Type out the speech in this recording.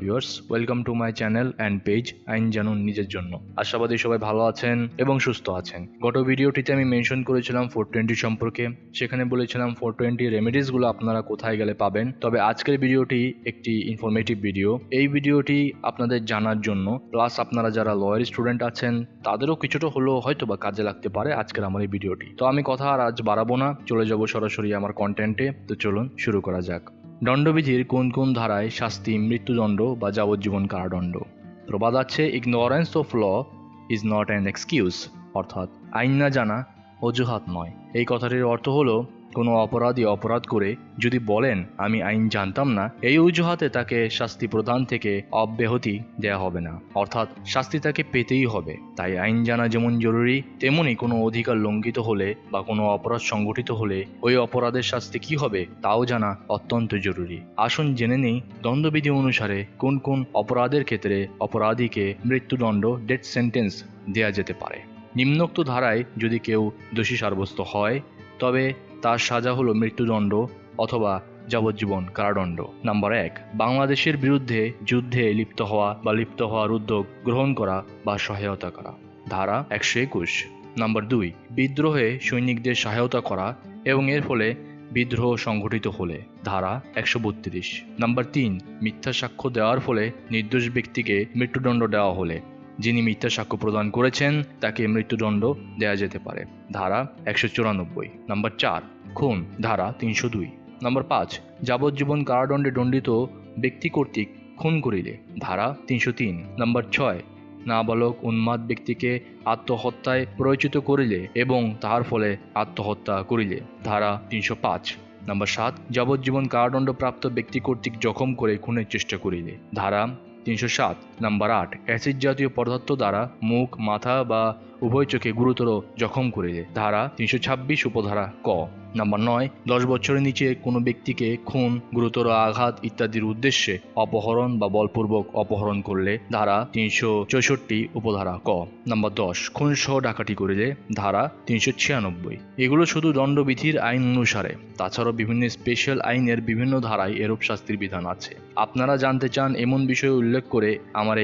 Viewers, welcome to my channel and page আইন জানুন নিজের জন্য। আশাবাদী সবাই ভালো আছেন এবং সুস্থ আছেন। গত ভিডিওটিতে আমি মেনশন করেছিলাম 420 সম্পর্কে। সেখানে বলেছিলাম 420 রেমেডিসগুলো আপনারা কোথায় গেলে পাবেন। তবে আজকের ভিডিওটি একটি ইনফরমেটিভ ভিডিও। এই ভিডিওটি আপনাদের জানার জন্য, প্লাস আপনারা যারা লয়ার স্টুডেন্ট আছেন তাদেরও কিছুটা হলেও হয়তো বা কাজে লাগতে পারে আজকের আমার এই ভিডিওটি। তো আমি কথা আর আজ বাড়াবো না, চলে যাব সরাসরি আমার কন্টেন্টে। তো চলুন শুরু করা যাক। দণ্ডবিধির কোন কোন ধারায় শাস্তি মৃত্যুদণ্ড বা যাবজ্জীবন কারাদণ্ড? প্রবাদ আছে, ignorance of law is not an excuse, অর্থাৎ আইন না জানা অজুহাত নয়। এই কথাটির অর্থ হলো, কোনো অপরাধী অপরাধ করে যদি বলেন আমি আইন জানতাম না, এই অজুহাতে তাকে শাস্তি প্রদান থেকে অব্যাহতি দেয়া হবে না, অর্থাৎ শাস্তি তাকে পেতেই হবে। তাই আইন জানা যেমন জরুরি, তেমনি কোনো অধিকার লঙ্ঘিত হলে বা কোনো অপরাধ সংঘটিত হলে ওই অপরাধের শাস্তি কি হবে তাও জানা অত্যন্ত জরুরি। আসুন জেনে নেই দণ্ডবিধি অনুসারে কোন কোন অপরাধের ক্ষেত্রে অপরাধীকে মৃত্যুদণ্ড, ডেথ সেন্টেন্স দেয়া যেতে পারে। নিম্নোক্ত ধারায় যদি কেউ দোষী সাব্যস্ত হয় তবে তার সাজা হলো মৃত্যুদণ্ড অথবা যাবজ্জীবন কারাদণ্ড। নাম্বার 1, বাংলাদেশের বিরুদ্ধে যুদ্ধে লিপ্ত হওয়া বা লিপ্ত হওয়ার উদ্যোগ গ্রহণ করা বা সহায়তা করা, ধারা 121। নাম্বার 2, বিদ্রোহে সৈনিকদের সহায়তা করা এবং এর ফলে বিদ্রোহ সংঘটিত হলে, ধারা 132। নাম্বার 3, মিথ্যা সাক্ষ্য দেওয়ার ফলে নির্দোষ ব্যক্তিকে মৃত্যুদণ্ড দেওয়া হলে যিনি মিথ্যা সাক্ষ্য প্রদান করেছেন তাকে মৃত্যুদণ্ড দেওয়া যেতে পারে, ধারা 194। নাম্বার 4, খুন, ধারা 302। নাম্বার 5, যাবজ্জীবন কারাদণ্ডে দণ্ডিত ব্যক্তি কর্তৃক খুন করিলে, ধারা 303। নাম্বার 6, নাবালক উন্মাদ ব্যক্তিকে আত্মহত্যায় প্ররোচিত করিলে এবং তাহার ফলে আত্মহত্যা করিলে, ধারা 305। নাম্বার 7, যাবজ্জীবন কারাদণ্ডপ্রাপ্ত ব্যক্তি কর্তৃক জখম করে খুনের চেষ্টা করিলে, ধারা 307। নাম্বার 8, অ্যাসিড জাতীয় পদার্থ দ্বারা মুখ, মাথা বা উভয় চোখে গুরুতর জখম করিলে, ধারা 326 উপধারা ক। নাম্বার 9, 10 বছরের নিচে কোনো ব্যক্তিকে খুন, গুরুতর আঘাত ইত্যাদির উদ্দেশ্যে অপহরণ বা বলপূর্বক অপহরণ করলে, ধারা 364 উপধারা ক। নাম্বার 10, খুন সহ ডাকাতি করিলে, ধারা 396। এগুলো শুধু দণ্ডবিধির আইন অনুসারে। তাছাড়াও বিভিন্ন স্পেশাল আইনের বিভিন্ন ধারায় এরূপ শাস্তির বিধান আছে। আপনারা জানতে চান এমন বিষয় উল্লেখ করে আমার